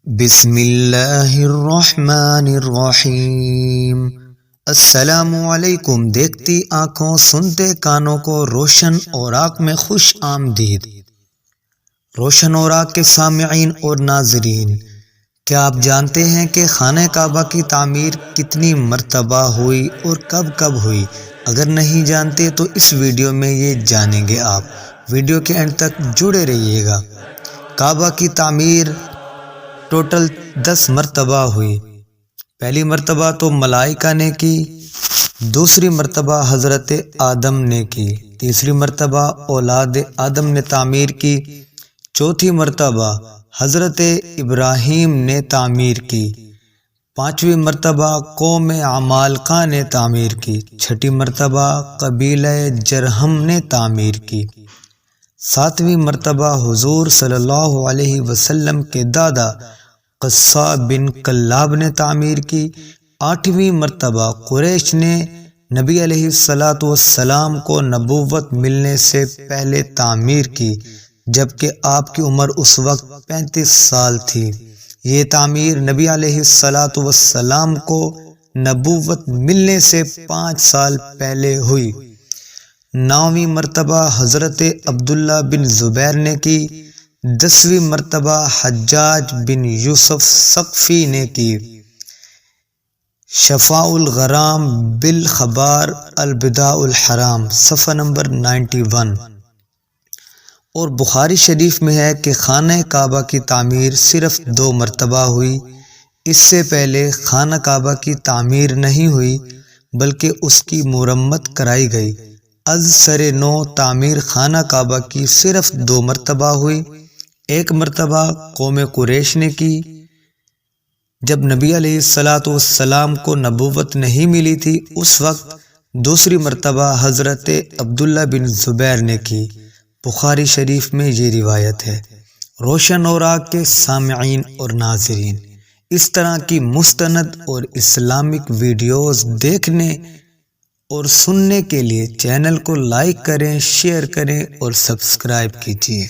بسم اللہ الرحمن الرحیم۔ السلام علیکم۔ دیکھتی آنکھوں سنتے کانوں کو روشن اوراق میں خوش آمدید۔ روشن اوراق کے سامعین اور ناظرین، کیا آپ جانتے ہیں کہ خانہ کعبہ کی تعمیر کتنی مرتبہ ہوئی اور کب کب ہوئی؟ اگر نہیں جانتے تو اس ویڈیو میں یہ جانیں گے آپ۔ ویڈیو کے اینڈ تک جڑے رہیے گا۔ کعبہ کی تعمیر ٹوٹل 10 مرتبہ ہوئی۔ پہلی مرتبہ تو ملائکہ نے کی، دوسری مرتبہ حضرت آدم نے کی، تیسری مرتبہ اولاد آدم نے تعمیر کی، چوتھی مرتبہ حضرت ابراہیم نے تعمیر کی، پانچویں مرتبہ قوم عمالقہ نے تعمیر کی، چھٹی مرتبہ قبیلہ جرہم نے تعمیر کی، ساتویں مرتبہ حضور صلی اللہ علیہ وسلم کے دادا قصہ بن کلاب نے تعمیر کی، آٹھویں مرتبہ قریش نے نبی علیہ السلام کو نبوت ملنے سے پہلے تعمیر کی، جبکہ آپ کی عمر اس وقت 35 سال تھی۔ یہ تعمیر نبی علیہ السلام کو نبوت ملنے سے 5 سال پہلے ہوئی۔ 9ویں مرتبہ حضرت عبداللہ بن زبیر نے کی، 10ویں مرتبہ حجاج بن یوسف ثقفی نے کی۔ شفاء الغرام بالخبار البداء الحرام، صفحہ نمبر 91۔ اور بخاری شریف میں ہے کہ خانہ کعبہ کی تعمیر صرف 2 مرتبہ ہوئی۔ اس سے پہلے خانہ کعبہ کی تعمیر نہیں ہوئی بلکہ اس کی مرمت کرائی گئی۔ از سر نو تعمیر خانہ کعبہ کی صرف 2 مرتبہ ہوئی۔ ایک مرتبہ قوم قریش نے کی جب نبی علیہ السلام کو نبوت نہیں ملی تھی اس وقت، دوسری مرتبہ حضرت عبداللہ بن زبیر نے کی۔ بخاری شریف میں یہ روایت ہے۔ روشن اوراق کے سامعین اور ناظرین، اس طرح کی مستند اور اسلامک ویڈیوز دیکھنے اور سننے کے لیے چینل کو لائک کریں، شیئر کریں اور سبسکرائب کیجیے۔